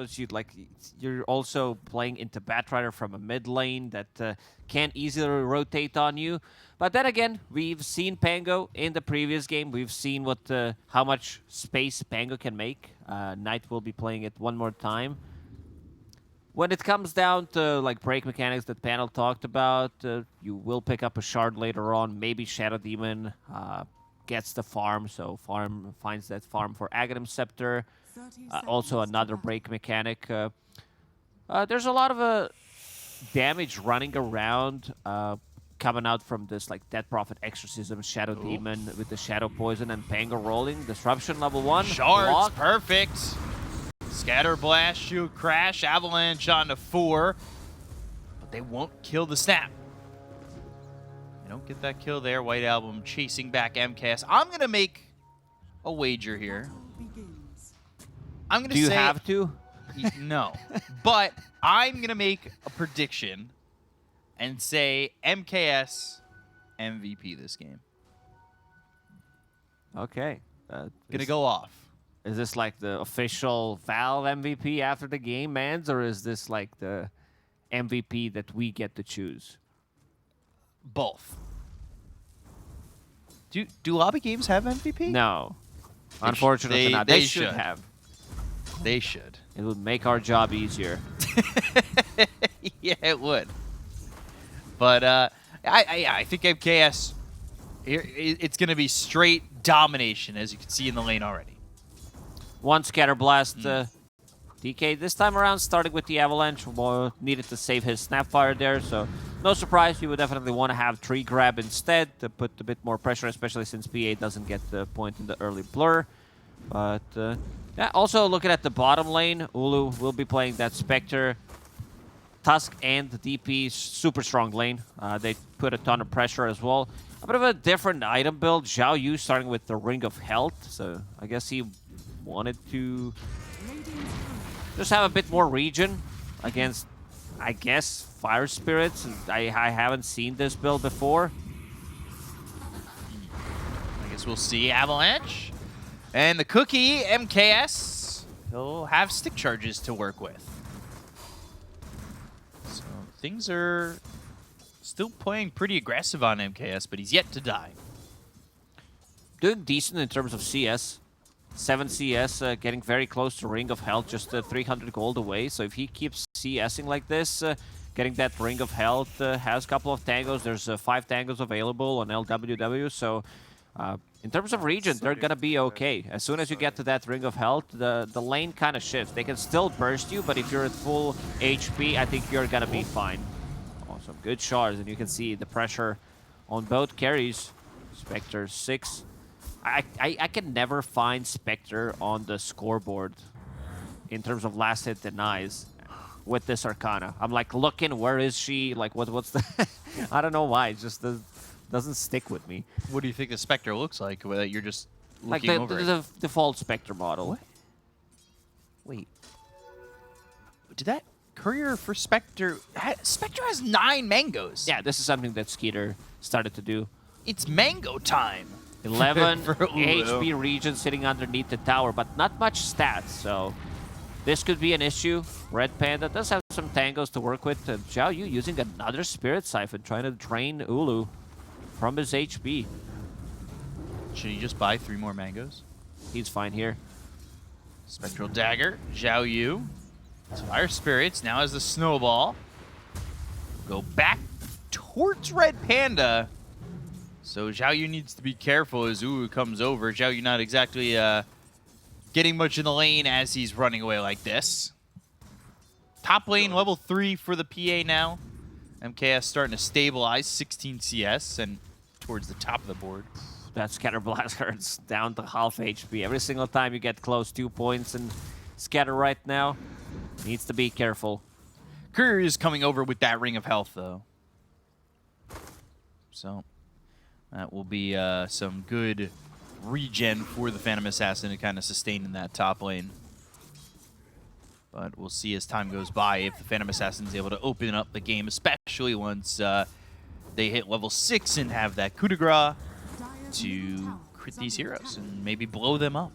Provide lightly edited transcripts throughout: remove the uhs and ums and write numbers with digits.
as you're also playing into Batrider from a mid lane that can't easily rotate on you. But then again, we've seen Pango in the previous game. We've seen how much space Pango can make. Knight will be playing it one more time. When it comes down to break mechanics that Panel talked about, you will pick up a shard later on. Maybe Shadow Demon gets the farm, so farm finds that farm for Aghanim Scepter. Also another break mechanic. There's a lot of damage running around, coming out from this Dead Prophet Exorcism, Shadow Demon with the Shadow Poison, and Pango rolling. Disruption level 1. Shards, block. perfect. Scatter Blast, Shield Crash, Avalanche onto 4. But they won't kill the snap. They don't get that kill there. White Album chasing back MKS. I'm going to make a wager here. I'm going to say... Do you have to? No. But I'm going to make a prediction and say MKS MVP this game. Okay. Gonna go off. Is this the official Valve MVP after the game ends, or is this the MVP that we get to choose? Both. Do lobby games have MVP? No. Unfortunately not. They should have. They should. It would make our job easier. Yeah, it would. But I think MKS, it's going to be straight domination, as you can see in the lane already. One Scatter Blast. DK this time around, starting with the Avalanche, needed to save his Snapfire there, so no surprise, you would definitely want to have Tree Grab instead to put a bit more pressure, especially since PA doesn't get the point in the early blur. But yeah, also looking at the bottom lane, Ulu will be playing that Spectre. Tusk and the DP, super strong lane. They put a ton of pressure as well. A bit of a different item build. Zhao Yu starting with the Ring of Health, so I guess he wanted to just have a bit more regen against, I guess, Fire Spirits. I haven't seen this build before. I guess we'll see. Avalanche. And the Cookie, MKS, he'll have stick charges to work with. So things are still playing pretty aggressive on MKS, but he's yet to die. Doing decent in terms of CS. 7 CS, getting very close to Ring of Health, just 300 gold away. So if he keeps CSing like this, getting that Ring of Health, has a couple of tangos. There's 5 tangos available on LWW. So in terms of regen, they're going to be okay. As soon as you get to that Ring of Health, the lane kind of shifts. They can still burst you, but if you're at full HP, I think you're going to be fine. Awesome. Good shards, and you can see the pressure on both carries. Spectre 6. I can never find Spectre on the scoreboard in terms of last hit denies with this Arcana. I'm looking, where is she? What's the... I don't know why. It just doesn't stick with me. What do you think the Spectre looks like? Whether you're just looking over the default Spectre model. What? Wait. Did that courier for Spectre... Spectre has 9 mangoes. Yeah, this is something that Skeeter started to do. It's mango time. 11 HP region sitting underneath the tower, but not much stats, so this could be an issue. Red Panda does have some tangos to work with. Zhao Yu using another Spirit Siphon, trying to drain Ulu from his HP. Should he just buy 3 more mangoes? He's fine here. Spectral Dagger, Zhao Yu. Fire Spirits now has the Snowball. Go back towards Red Panda. So Zhao Yu needs to be careful as Ulu comes over. Zhao Yu not exactly getting much in the lane as he's running away like this. Top lane, level 3 for the PA now. MKS starting to stabilize, 16 CS and towards the top of the board. That Scatter Blast hurts down to half HP. Every single time you get close, 2 points, and Scatter right now needs to be careful. Courier is coming over with that Ring of Health, though. So that will be some good regen for the Phantom Assassin to kind of sustain in that top lane. But we'll see as time goes by if the Phantom Assassin is able to open up the game, especially once they hit level 6 and have that coup de grace to crit these heroes and maybe blow them up.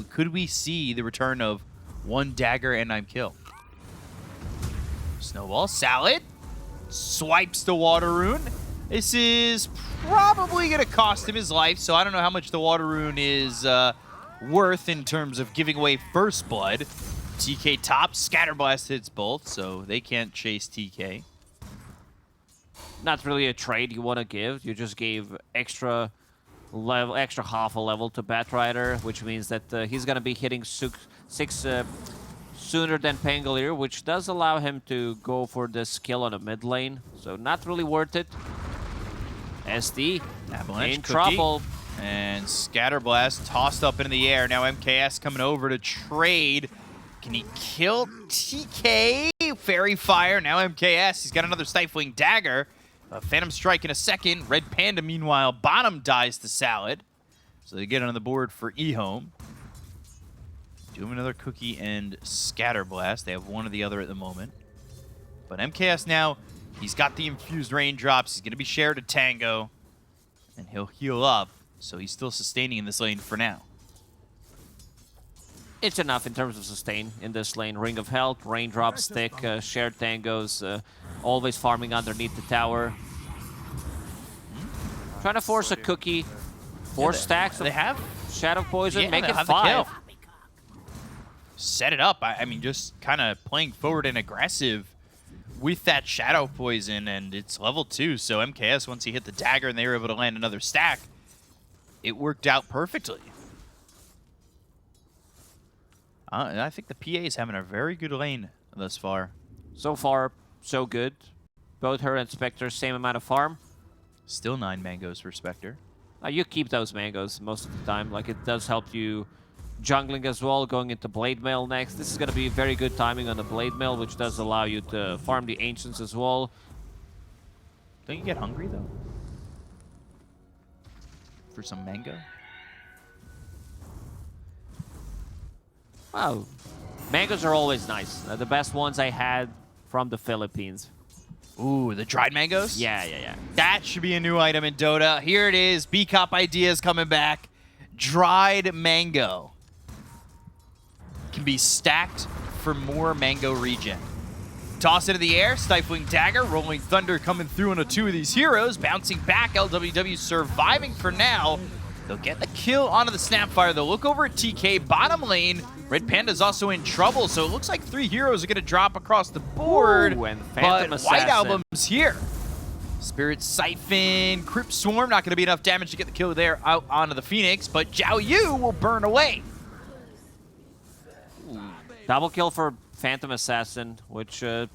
Could we see the return of 1 dagger and I'm kill. Snowball, Salad, swipes the Water Rune. This is probably going to cost him his life, so I don't know how much the Water Rune is worth in terms of giving away first blood. TK top, Scatterblast hits both, so they can't chase TK. Not really a trade you want to give. You just gave extra half a level to Batrider, which means that he's going to be hitting 6 sooner than Pangolier, which does allow him to go for this kill on a mid lane. So not really worth it. SD Avalanche in cookie. trouble. And Scatterblast tossed up into the air. Now MKS coming over to trade. Can he kill TK? Fairy Fire. Now MKS. He's got another Stifling Dagger. Phantom Strike in a second. Red Panda, meanwhile, bottom dies to Salad. So they get on the board for EHOME. Do him another cookie and Scatterblast. They have one or the other at the moment. But MKS now, he's got the infused raindrops. He's going to be shared to Tango. And he'll heal up. So he's still sustaining in this lane for now. It's enough in terms of sustain in this lane. Ring of Health, Raindrop Stick, shared Tangos, always farming underneath the tower. Trying to force a cookie. 4 stacks They of have Shadow Poison, make they'll it have the 5. kill. Set it up. I mean, just kind of playing forward and aggressive with that Shadow Poison, and it's level 2. So MKS, once he hit the dagger and they were able to land another stack, it worked out perfectly. I think the PA is having a very good lane thus far. So far, so good. Both her and Spectre, same amount of farm. Still 9 mangoes for Spectre. You keep those mangoes most of the time. Like, it does help you jungling as well, going into Blade Mail next. This is going to be very good timing on the Blade Mail, which does allow you to farm the Ancients as well. Don't you get hungry, though? For some mango? Wow. Mangoes are always nice. The best ones I had from the Philippines. Ooh, the dried mangoes? Yeah. That should be a new item in Dota. Here it is. B-Cop Ideas coming back. Dried mango. Can be stacked for more mango regen. Toss into the air. Stifling Dagger. Rolling Thunder coming through on 2 of these heroes. Bouncing back. LWW surviving for now. They'll get the kill onto the Snapfire. They'll look over at TK. Bottom lane. Red Panda's also in trouble, so it looks like 3 heroes are going to drop across the board. Ooh, and Phantom but Assassin. White Album's here. Spirit Siphon, Crypt Swarm, not going to be enough damage to get the kill there out onto the Phoenix, but Zhao Yu will burn away. Double kill for Phantom Assassin, which is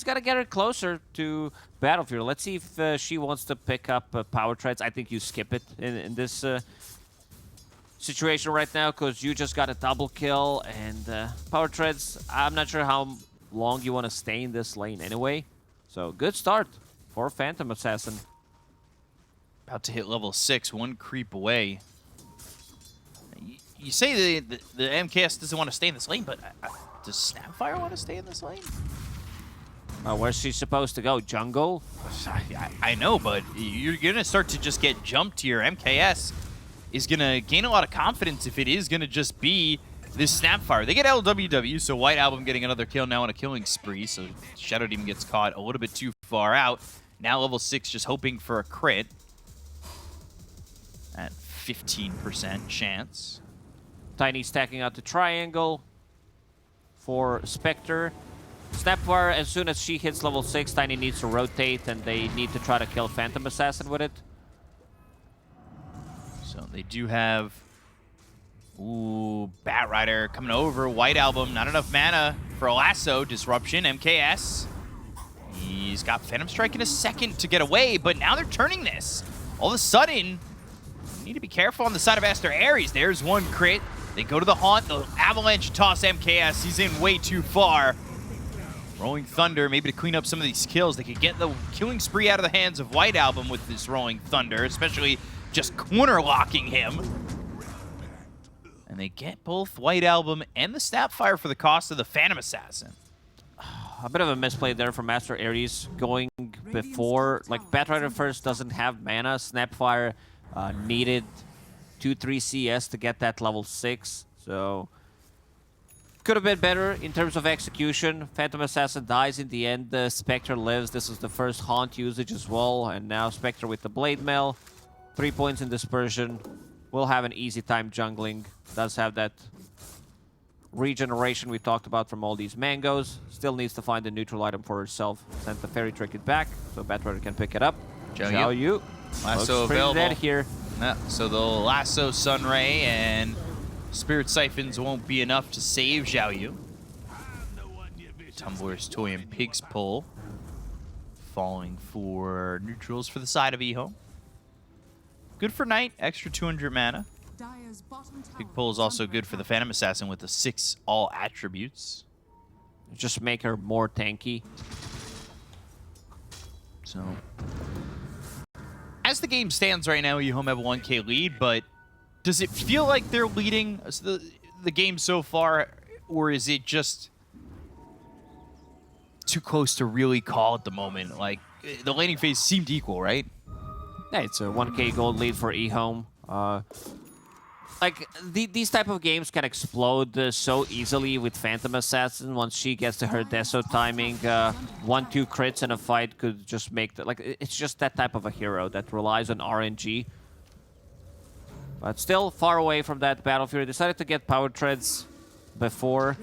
going to get her closer to Battlefield. Let's see if she wants to pick up Power Treads. I think you skip it in this situation right now, because you just got a double kill, and Power Treads, I'm not sure how long you want to stay in this lane anyway. So good start for Phantom Assassin. About to hit level 6, 1 creep away. You say the MKS doesn't want to stay in this lane, but does Snapfire want to stay in this lane? Where's she supposed to go? Jungle? I know, but you're going to start to just get jumped here. MKS is going to gain a lot of confidence if it is going to just be this Snapfire. They get LWW, so White Album getting another kill now on a killing spree, so Shadow Demon gets caught a little bit too far out. Now level 6 just hoping for a crit at 15% chance. Tiny stacking out the triangle for Spectre. Snapfire, as soon as she hits level 6, Tiny needs to rotate, and they need to try to kill Phantom Assassin with it. So they do have, ooh, Batrider coming over. White Album, not enough mana for a lasso. Disruption, MKS. He's got Phantom Strike in a second to get away, but now they're turning this. All of a sudden, you need to be careful on the side of Aster.Aries. There's 1 crit. They go to the Haunt. The Avalanche toss MKS. He's in way too far. Rolling Thunder, maybe to clean up some of these kills. They could get the killing spree out of the hands of White Album with this Rolling Thunder, especially just corner locking him. And they get both White Album and the Snapfire for the cost of the Phantom Assassin. A bit of a misplay there from Aster.Aries going before. Like, Batrider first doesn't have mana. Snapfire needed 2-3 CS to get that level 6. So Could have been better in terms of execution. Phantom Assassin dies in the end. Spectre lives. This is the first Haunt usage as well. And now Spectre with the Blade Mail. 3 points in Dispersion. Will have an easy time jungling. Does have that regeneration we talked about from all these mangoes. Still needs to find a neutral item for herself. Sent the Fairy Trinket back, so Batrider can pick it up. Xiao Yu. Lasso available. Dead here. Yeah, so the Lasso, Sunray, and Spirit Siphons won't be enough to save Xiao Yu. Tumbler's Toy and Pig's Pull. Falling for neutrals for the side of EHOME. Good for Knight, extra 200 mana. Pig Pull is also good for the Phantom Assassin with the 6 all attributes. Just make her more tanky. So, as the game stands right now, EHOME have a 1k lead, but does it feel like they're leading the game so far, or is it just too close to really call at the moment? Like, the laning phase seemed equal, right? Yeah, it's a 1k gold lead for EHOME. Like, these type of games can explode so easily with Phantom Assassin. Once she gets to her Deso timing, 1-2 crits in a fight could just make the... Like, it's just that type of a hero that relies on RNG. But still far away from that Battle Fury. Decided to get Power Treads before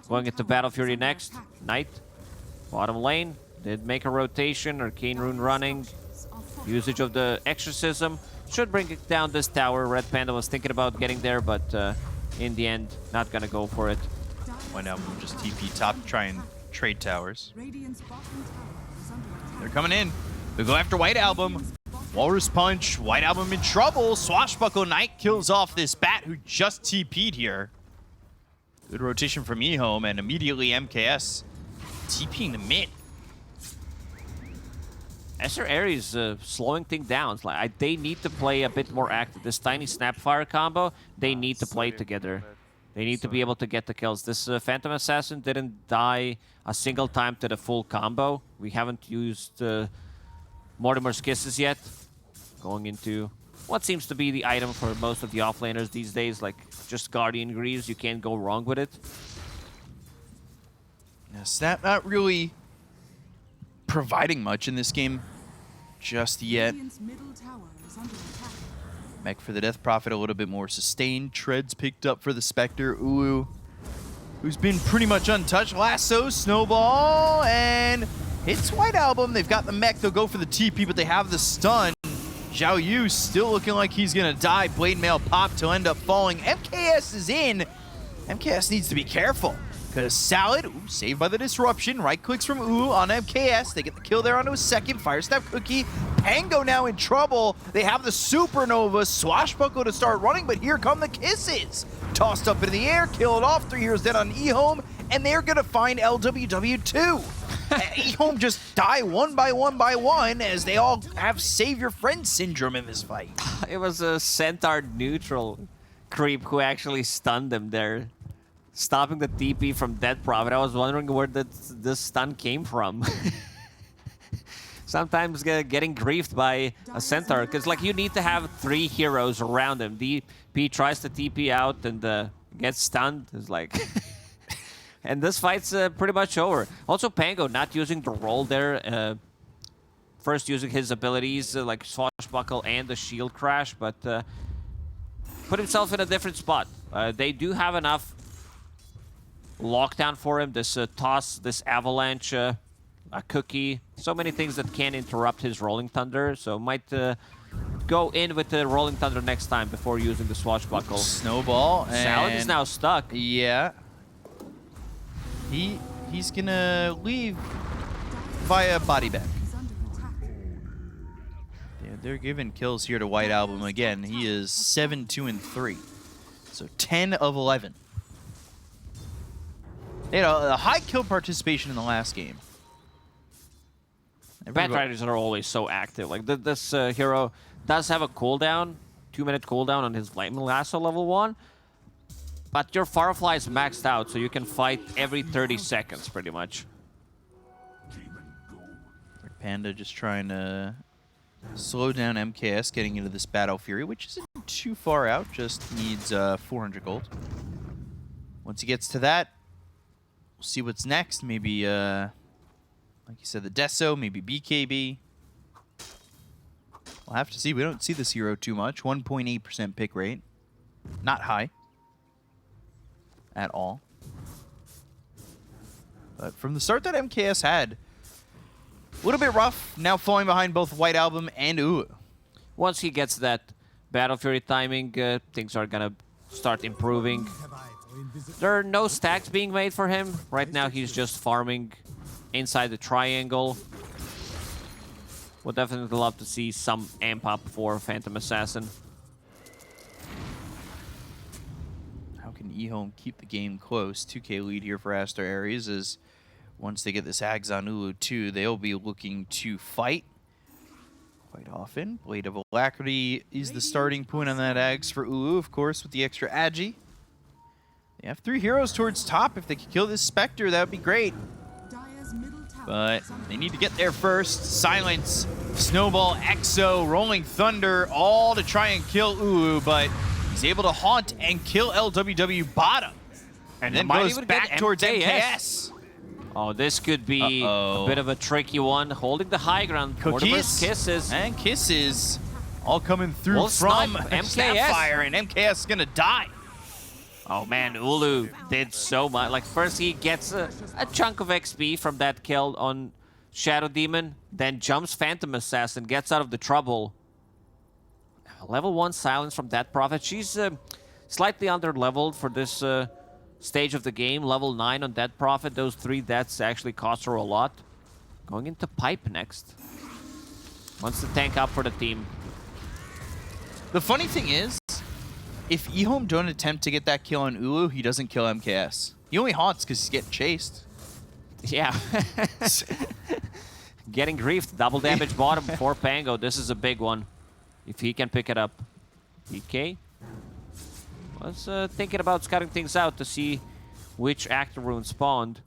going into Battle Fury next. Knight, bottom lane. Did make a rotation, Arcane Rune running. Usage of the Exorcism. Should bring it down this tower. Red Panda was thinking about getting there, but in the end, not gonna go for it. Why not just TP top to try and trade towers? They're coming in. They go after White Album. Walrus Punch. White Album in trouble. Swashbuckle Knight kills off this bat who just TP'd here. Good rotation from EHOME, and immediately MKS TPing the mid. Aster.Aries slowing things down. It's like, they need to play a bit more active. This tiny Snapfire combo, they need to play together. They need to be able to get the kills. This Phantom Assassin didn't die a single time to the full combo. We haven't used Mortimer's Kisses yet. Going into what seems to be the item for most of the offlaners these days, like just Guardian Greaves. You can't go wrong with it. Yeah, Snap not really providing much in this game just yet. Mech for the Death Prophet, a little bit more sustained. Treads picked up for the Spectre. Ulu, who's been pretty much untouched. Lasso, Snowball, and hits White Album. They've got the Mech. They'll go for the TP, but they have the stun. Xiao Yu still looking like he's going to die. Blade Mail pop to end up falling. MKS is in. MKS needs to be careful. Because Salad, saved by the disruption, right clicks from on MKS. They get the kill there onto a second. Fire Snap Cookie. Pango now in trouble. They have the Supernova. Swashbuckle to start running, but here come the Kisses. Tossed up into the air, killed off. 3 years dead on EHOME, and they're going to find LWW2. EHOME just die one by one as they all have save your friend syndrome in this fight. It was a Centaur neutral creep who actually stunned them there. Stopping the TP from Dead Prophet. I was wondering where this stun came from. Sometimes getting griefed by a Centaur, because like you need to have 3 heroes around him. DP tries to TP out and gets stunned. It's like... and this fight's pretty much over. Also, Pango not using the roll there. First using his abilities like Swashbuckle and the Shield Crash, but put himself in a different spot. They do have enough lockdown for him. This toss, this avalanche, a cookie. So many things that can interrupt his Rolling Thunder. So might go in with the Rolling Thunder next time before using the Swashbuckle. Snowball. And Salad is now stuck. Yeah. He's gonna leave via body bag. Yeah, they're giving kills here to White Album again. He is 7-2-3. So 10 of 11. You know, a high kill participation in the last game. Batriders are always so active. Like this hero does have a cooldown, 2-minute cooldown on his Flame Lasso level 1. But your Firefly is maxed out, so you can fight every 30 seconds, pretty much. Panda just trying to slow down MKS getting into this Battle Fury, which isn't too far out, just needs 400 gold. Once he gets to that, we'll see what's next. Maybe, like you said, the Deso, maybe BKB. We'll have to see. We don't see this hero too much. 1.8% pick rate. Not high at all. But from the start that MKS had, a little bit rough. Now falling behind both White Album and Ulu. Once he gets that Battle Fury timing, things are going to start improving. There are no stacks being made for him. Right now he's just farming inside the triangle. Would definitely love to see some amp up for Phantom Assassin. How can EHOME keep the game close? 2K lead here for Aster.Aries is once they get this Ags on Ulu 2, they'll be looking to fight quite often. Blade of Alacrity is the starting point on that Ags for Ulu, of course, with the extra Agi. They have 3 heroes towards top. If they could kill this Spectre, that would be great. But they need to get there first. Silence, Snowball, Exo, Rolling Thunder, all to try and kill Ulu, but he's able to haunt and kill LWW bottom. And then goes back towards MKS. Oh, this could be a bit of a tricky one. Holding the high ground. Cookies Kisses. And Kisses all coming through from Snapfire, and MKS is going to die. Oh man, Ulu did so much. Like, first he gets a chunk of XP from that kill on Shadow Demon, then jumps Phantom Assassin, gets out of the trouble. Level 1 silence from that Prophet. She's slightly under-leveled for this stage of the game. Level 9 on that Prophet. Those 3 deaths actually cost her a lot. Going into Pipe next. Wants to tank up for the team. The funny thing is, if EHOME don't attempt to get that kill on Ulu, he doesn't kill MKS. He only haunts because he's getting chased. Yeah. Getting griefed. Double damage bottom for Pango. This is a big one. If he can pick it up. DK was thinking about scouting things out to see which Actor Rune spawned.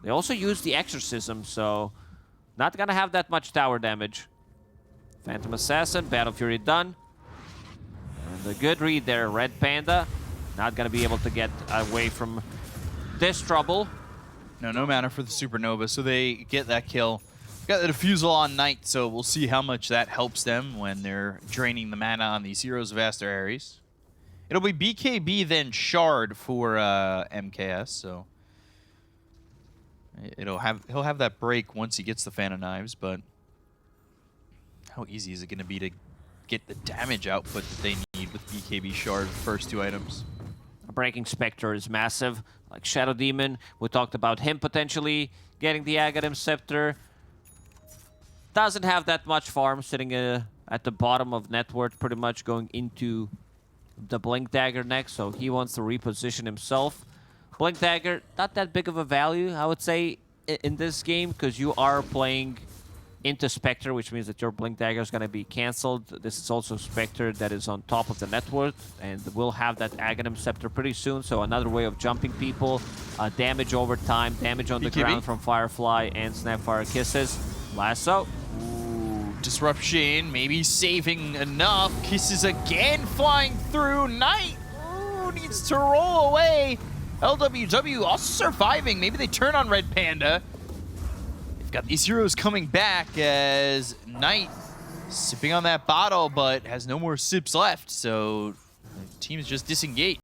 They also used the Exorcism, so not gonna have that much tower damage. Phantom Assassin, Battle Fury done. And a good read there, Red Panda. Not gonna be able to get away from this trouble. No mana for the Supernova, so they get that kill. Got the Diffusal on Knight, so we'll see how much that helps them when they're draining the mana on these heroes of Aster.Aries. It'll be BKB, then Shard for MKS, so he'll have that break once he gets the Fan of Knives, but how easy is it going to be to get the damage output that they need with BKB Shard, the first 2 items? Breaking Spectre is massive, like Shadow Demon. We talked about him potentially getting the Aghanim Scepter. Doesn't have that much farm, sitting at the bottom of net worth, pretty much going into the Blink Dagger next, so he wants to reposition himself. Blink Dagger, not that big of a value, I would say, in this game, because you are playing into Spectre, which means that your Blink Dagger is going to be cancelled. This is also Spectre that is on top of the net worth, and we'll have that Aghanim Scepter pretty soon, so another way of jumping people. Damage over time, damage on the ground from Firefly and Snapfire Kisses. Lasso. Ooh, Disruption, maybe saving enough. Kisses again flying through. Knight, ooh, needs to roll away. LWW also surviving. Maybe they turn on Red Panda. Got these heroes coming back as Knight sipping on that bottle, but has no more sips left, so the team's just disengage.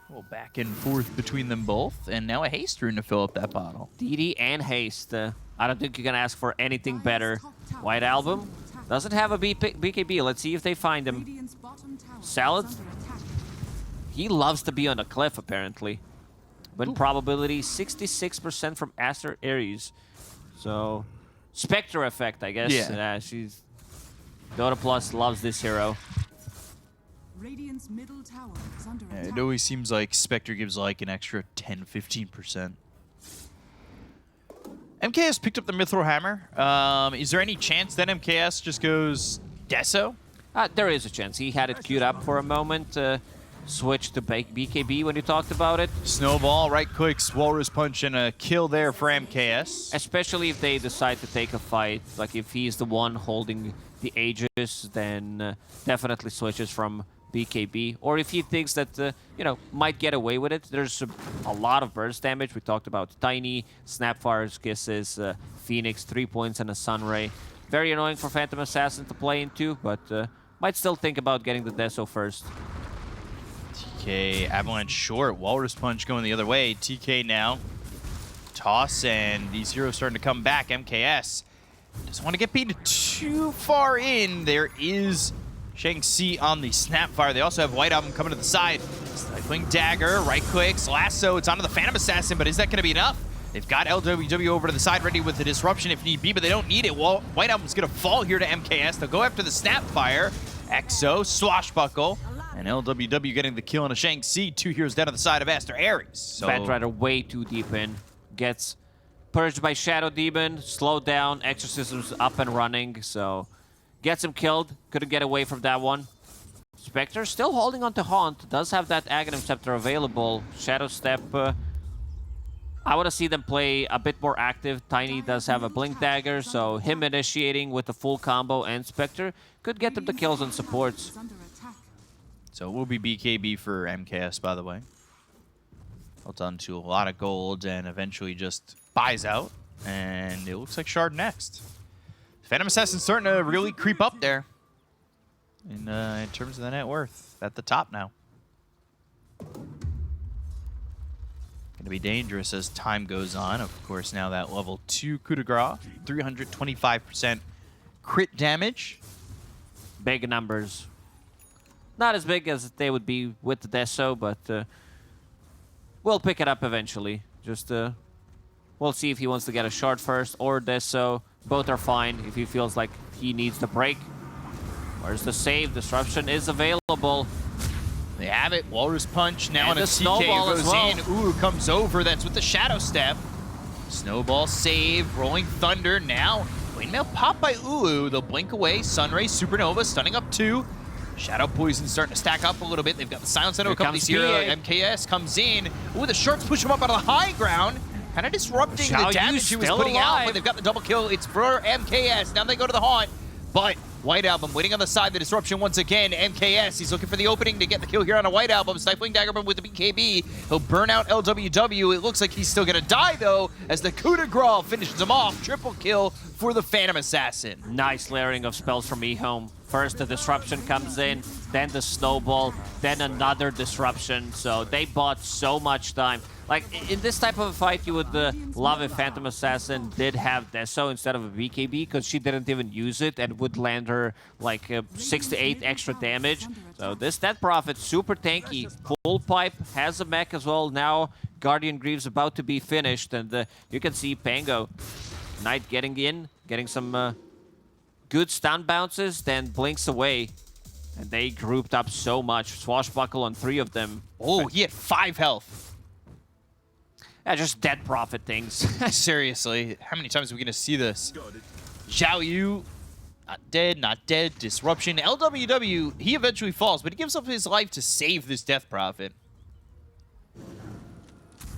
A little back and forth between them both, and now a haste rune to fill up that bottle. DD and haste. I don't think you can ask for anything better. White Album doesn't have a BKB. Let's see if they find him. Salad. He loves to be on a cliff, apparently. Win probability 66% from Aster.Aries. So, Spectre effect, I guess. Yeah. She's Dota Plus loves this hero. Radiant's middle tower is under attack. It always seems like Spectre gives like an extra 10-15%. MKS picked up the Mithril Hammer. Is there any chance that MKS just goes Deso? There is a chance. He had it queued up for a moment. Switch to BKB when you talked about it. Snowball, right click, Walrus Punch, and a kill there for MKS. Especially if they decide to take a fight. Like if he's the one holding the Aegis, then definitely switches from BKB, or if he thinks that, you know, might get away with it. There's a lot of burst damage. We talked about Tiny, Snapfire's Kisses, Phoenix, 3 points, and a Sunray. Very annoying for Phantom Assassin to play into, but might still think about getting the Deso first. TK, Avalanche short, Walrus Punch going the other way. TK now. Toss, and these heroes starting to come back. MKS doesn't want to get beat too far in. There is Shang-Chi on the Snapfire. They also have White Album coming to the side. Stifling Dagger, right clicks, lasso. It's onto the Phantom Assassin, but is that going to be enough? They've got LWW over to the side ready with the disruption if need be, but they don't need it. Well, White Album's going to fall here to MKS. They'll go after the Snapfire. Exo, Swashbuckle, and LWW getting the kill on a Shang-Chi. 2 heroes down to the side of Aster.Aries. So Batrider way too deep in. Gets purged by Shadow Demon, slowed down, Exorcism's up and running, so gets him killed. Couldn't get away from that one. Spectre still holding on to Haunt, does have that Aghanim Scepter available. Shadow Step, I want to see them play a bit more active. Tiny does have a Blink Dagger, so him initiating with the full combo and Spectre could get them the kills on supports. So it will be BKB for MKS, by the way. Held on to a lot of gold and eventually just buys out. And it looks like Shard next. Phantom Assassin's starting to really creep up there in terms of the net worth at the top now. Going to be dangerous as time goes on. Of course, now that level 2 coup de grace, 325% crit damage. Big numbers. Not as big as they would be with the Deso, but we'll pick it up eventually. Just we'll see if he wants to get a Shard first or Deso. Both are fine if he feels like he needs the break. Where's the save? Disruption is available. They have it. Walrus Punch now on And a the TK snowball goes as well. in. Ooh, comes over. That's with the Shadow Step. Snowball save. Rolling Thunder now. Windmill pop by Ulu. They'll blink away. Sunray, Supernova, stunning up 2. Shadow Poison starting to stack up a little bit. They've got the Silence Center. A couple of these heroes. MKS comes in. Ooh, the Sharks push him up out of the high ground. Kind of disrupting the damage he was putting out, but they've got the double kill. It's for MKS. Now they go to the Haunt, but White Album waiting on the side. The disruption once again. MKS, he's looking for the opening to get the kill here on a White Album. Stifling Dagger with the BKB. He'll burn out LWW. It looks like he's still going to die, though, as the coup de grace finishes him off. Triple kill for the Phantom Assassin. Nice layering of spells from EHOME. First, the disruption comes in, then the snowball, then another disruption. So they bought so much time. Like, in this type of a fight, you would love if Phantom Assassin did have Deso instead of a BKB, because she didn't even use it and would land her, like, 6 to 8 extra damage. So this Death Prophet, super tanky. Full pipe, has a mech as well. Now, Guardian Greaves about to be finished, and you can see Pango. Knight getting in, getting some good stun bounces, then blinks away. And they grouped up so much. Swashbuckle on 3 of them. Oh, he had 5 health. Yeah, just dead prophet things. Seriously, how many times are we going to see this? Zhao Yu, not dead, disruption. LWW, he eventually falls, but he gives up his life to save this Death Prophet.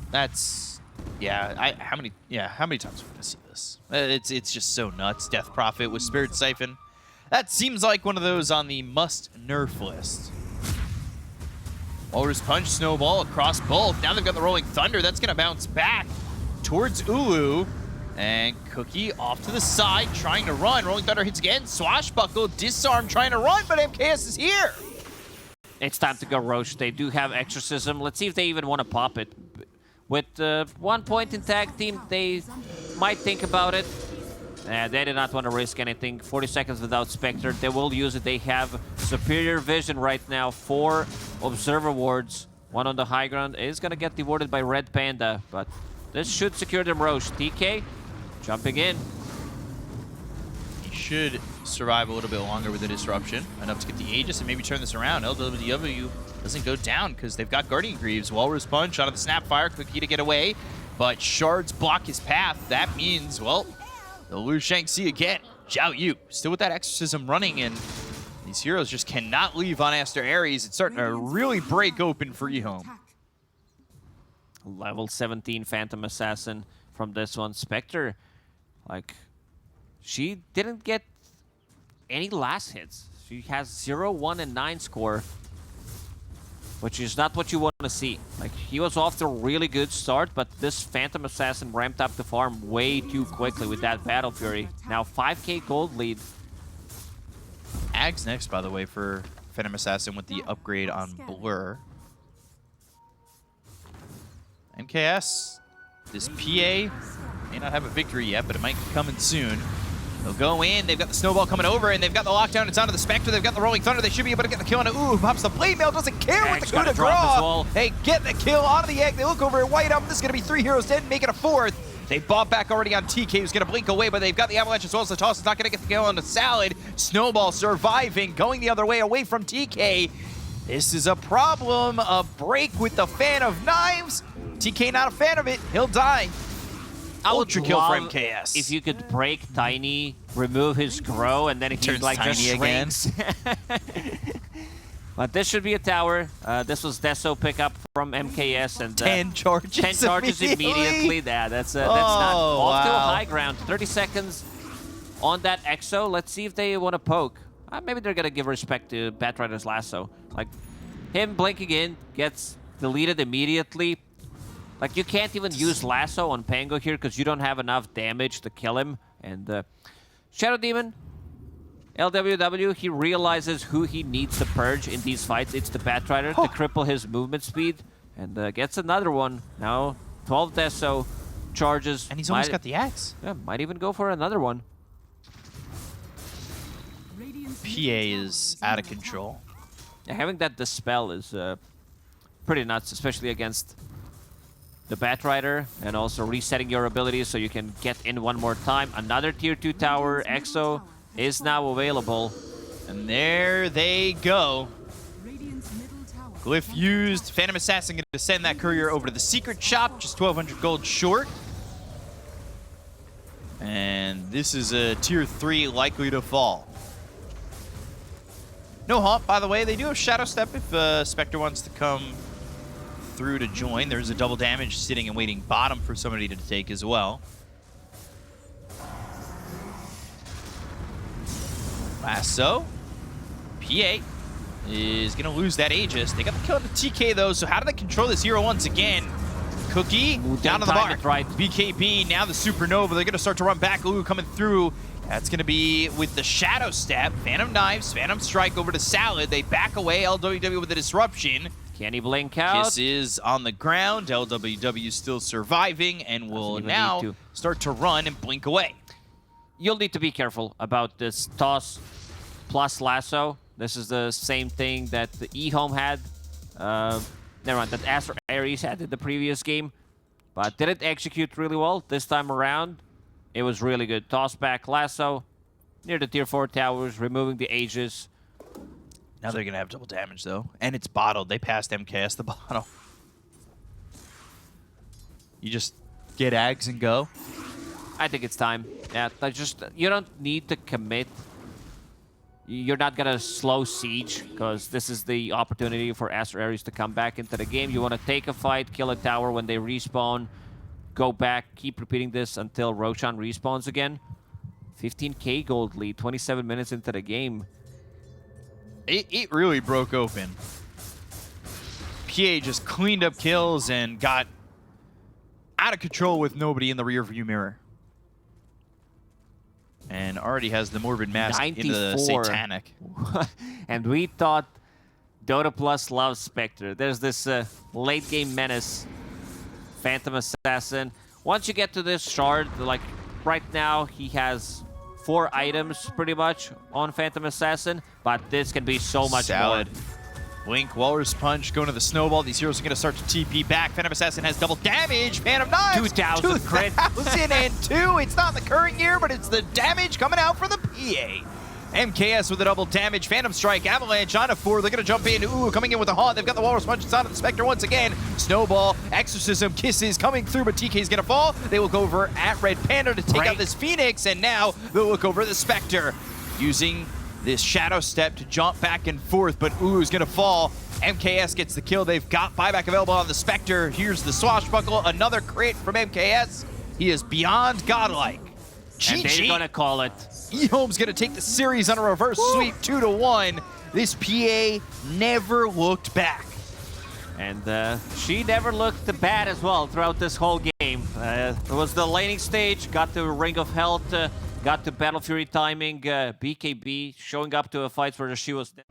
That's, how many times are we going to see this? It's just so nuts. Death Prophet with Spirit Siphon. That seems like one of those on the must-nerf list. Walrus Punch, Snowball across both. Now they've got the Rolling Thunder. That's going to bounce back towards Ulu. And Cookie off to the side, trying to run. Rolling Thunder hits again. Swashbuckle, Disarm, trying to run, but MKS is here. It's time to go Roche. They do have Exorcism. Let's see if they even want to pop it. With 1 point in tag team, they might think about it. They did not want to risk anything. 40 seconds without Spectre. They will use it. They have superior vision right now. 4 Observer wards. 1 on the high ground is going to get rewarded by Red Panda, but this should secure them Roche. TK jumping in. He should survive a little bit longer with the disruption. Enough to get the Aegis and maybe turn this around. LWW doesn't go down because they've got Guardian Greaves. Walrus Punch out of the Snapfire. Cookie to get away, but Shards block his path. That means, well, they'll lose Shang-Chi again. Zhao Yu still with that Exorcism running, and these heroes just cannot leave on Aster.Aries. It's starting to really break open for EHOME. Level 17 Phantom Assassin from this one. Spectre, like, she didn't get any last hits. She has 0, 1, and 9 score. which is not what you want to see. Like, he was off to a really good start, but this Phantom Assassin ramped up the farm way too quickly with that Battle Fury. Now 5k gold lead. Ags next, by the way, for Phantom Assassin with the upgrade on Blur. MKS, this PA may not have a victory yet, but it might be coming soon. They'll go in, they've got the snowball coming over, and they've got the lockdown. It's onto the Spectre, they've got the Rolling Thunder. They should be able to get the kill on it. Ooh, pops the blade mail, doesn't care with the coup de grace. They get the kill out of the egg. They look over at White Up. This is going to be 3 heroes dead, make it a 4th. They bought back already on TK, who's going to blink away, but they've got the Avalanche as well, so Toss is not going to get the kill on the Salad. Snowball surviving, going the other way, away from TK. This is a problem. A break with the Fan of Knives. TK not a fan of it. He'll die. Ultra kill for MKS. If you could break Tiny, remove his grow, and then he turns like tiny just shrinks. But this should be a tower. This was Deso pickup from MKS, and 10 charges. 10 charges immediately. That's not off to a high ground. 30 seconds on that Exo. Let's see if they want to poke. Maybe they're gonna give respect to Batrider's lasso. Like, him blinking in gets deleted immediately. Like, you can't even use lasso on Pango here because you don't have enough damage to kill him. And Shadow Demon, LWW, he realizes who he needs to purge in these fights. It's the Batrider to cripple his movement speed. And gets another one. Now, 12 Deso charges. And he's almost got the axe. Yeah, might even go for another one. PA is out of control. Yeah, having that Dispel is pretty nuts, especially against the Batrider, and also resetting your abilities so you can get in one more time. Another tier 2 tower, Exo, is now available. And there they go. Glyph used. Phantom Assassin going to send that courier over to the secret shop, just 1,200 gold short. And this is a tier 3 likely to fall. No haunt, by the way. They do have Shadow Step if Spectre wants to come through to join. There's a double damage sitting and waiting bottom for somebody to take as well. Lasso. PA is going to lose that Aegis. They got the kill on the TK, though, so how do they control this hero once again? Cookie, down to the bar. Right. BKB, now the Supernova. They're going to start to run back. Ooh, coming through. That's going to be with the Shadow Step. Phantom Knives, Phantom Strike over to Salad. They back away. LWW with the Disruption. Can he blink out? Kiss is on the ground. LWW still surviving and will now start to run and blink away. You'll need to be careful about this Toss plus Lasso. This is the same thing that the EHOME had. Never mind, that Aster.Aries had in the previous game. But didn't execute really well this time around. It was really good. Toss back Lasso near the tier 4 towers, removing the Aegis. Now they're going to have double damage, though. And it's bottled. They passed MKS the bottle. You just get Ags and go? I think it's time. Yeah, you don't need to commit. You're not going to slow siege, because this is the opportunity for Aster.Aries to come back into the game. You want to take a fight, kill a tower when they respawn, go back, keep repeating this until Roshan respawns again. 15k gold lead, 27 minutes into the game. It really broke open. PA just cleaned up kills and got out of control with nobody in the rearview mirror. And already has the Morbid Mask 94. into the Satanic. And we thought Dota Plus loves Spectre. There's this late game menace, Phantom Assassin. Once you get to this shard, like right now, he has 4 items pretty much on Phantom Assassin, but this can be so much more. Blink, Walrus Punch, going to the Snowball. These heroes are going to start to TP back. Phantom Assassin has double damage. Phantom Knives. 2,000 crit. 2,002. It's not the current year, but it's the damage coming out for the PA. MKS with a double damage. Phantom Strike, Avalanche on a 4. They're going to jump in. Ooh, coming in with a haunt. They've got the Walrus Punch inside of the Spectre once again. Snowball, Exorcism, Kisses coming through, but TK's going to fall. They will go over at Red Panda to take out this Phoenix, and now they'll look over the Spectre using this Shadow Step to jump back and forth, but Ooh's gonna fall. MKS gets the kill. They've got buyback available on the Spectre. Here's the Swashbuckle, another crit from MKS. He is beyond godlike. And they're gonna call it. EHOME's gonna take the series on a reverse sweep, 2-1. This PA never looked back. And she never looked bad as well throughout this whole game. It was the laning stage, got the Ring of Health, got the Battle Fury timing, BKB showing up to a fight where she was dead.